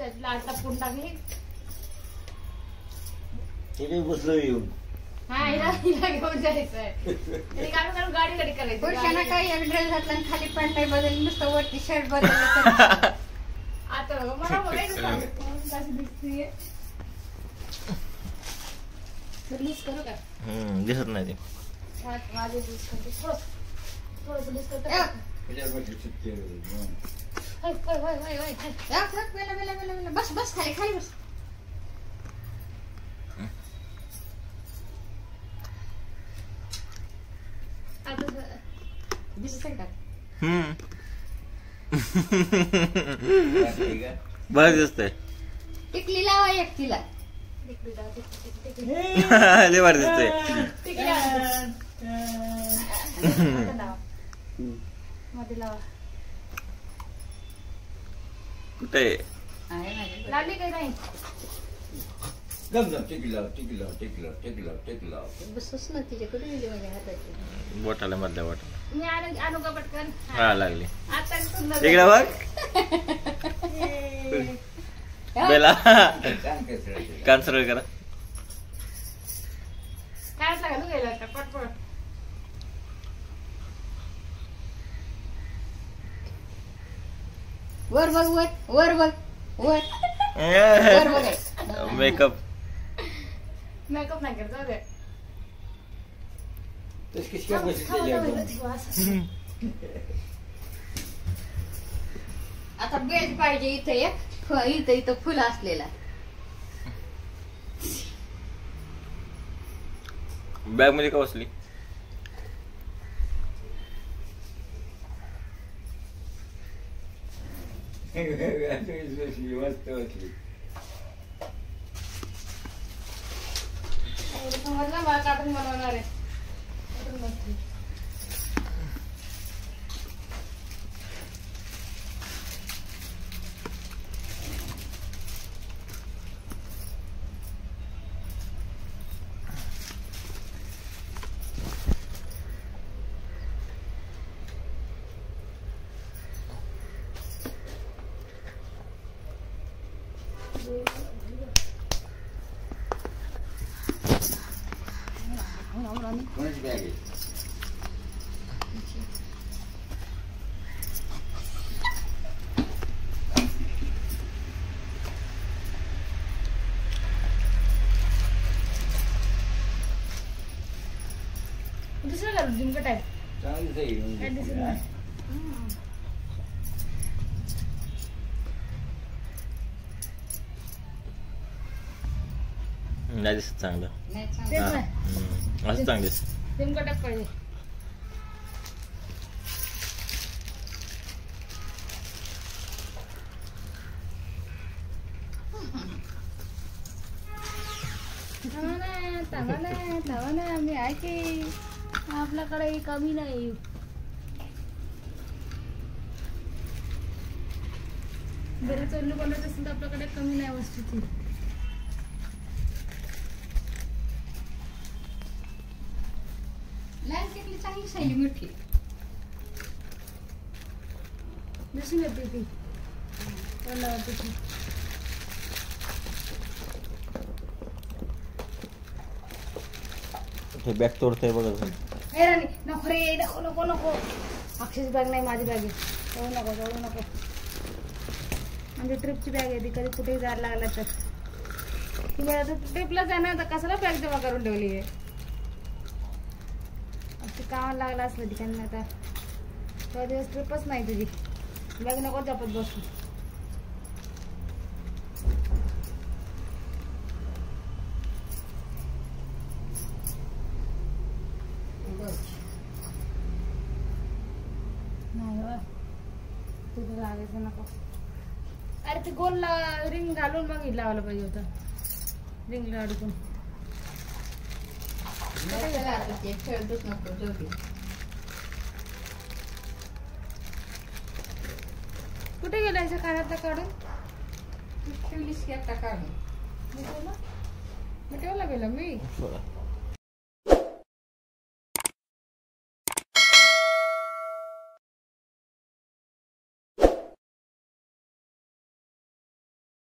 लाट टाकून टाकली. तिथे बसलो येऊन. हा हिला घेऊन जायचंय. गाडी करायची. पुरुषांना काही एक ड्रेस घातला आणि खाली पॅन्ट नाही बदलली, नुसतं वरती शर्ट बदललं. आता मला बघायचं दिसतीये. करू का? दिसत नाही ते. माझे लूज करते थोडस लूज करते. बस बस खाली खाली बस. दिसतंय का? बरं दिसतंय. टिकली लावा एक तिला. लय भारी दिसतंय. मध्ये लावा. कुठे लागली काही नाही. बसच ना तिच्याकडे गेली माझ्या हाताची. बोटाला मधल्या बोटाला. मी आणू का पटकन. हा लागली. आता सुंदर इकडे बघ. बेला कान सरळ करा. काय घालू गेला का पटपट. वर बघ वर वर बघ वर वर बघ. मेकअप मेकअप नाही करत. आता बेल्ट पाहिजे इथं एक. इथं इथं फुल असलेला. बॅग मध्ये का बसली. समजलं मला काटून बनवणार आहे. कोणाची बॅग आहे. दुसरं घालून जिमका टाईप. चांगलीच आहे. काय दिसत नाही. नाही दिसत चांगलं. तेच नाही असं चांगलं दिसत. जिमका टाईप पाहिजे. थांबा मी आहे की आपल्याकडे कमी नाही. जरी चोरली बनवायचं असेल तर आपल्याकडे कमी नाही वस्तूची. लाल केकली चांगली सायली मिठी. दिसून येते ती तोंडावरती ती. हे बॅग तोडतंय बघा. हे राणी नको रे. नको नको नको. अक्षयची बॅग नाही माझी बॅग आहे. जाऊ नको जाऊ नको. म्हणजे ट्रिपची बॅग आहे ती. कधी कुठेही जायला लागला तर ती मला तर ट्रिपला जाणार तर कशाला बॅग जमा करून ठेवली आहे. ती कामाला लागला असलं ठिकाणी. आता थोडा दिवस ट्रिपच नाही तुझी. बॅग नको जपत बसू. तुझं लागायचं नको. अरे ते गोल रिंग घालून मग लावायला पाहिजे होतं. रिंगला अडकून खेळतच नको जोडी. कुठे गेलायचं कानातलं काढून. ठेवलीस की आता काढून. मी ठेवला गेला मी.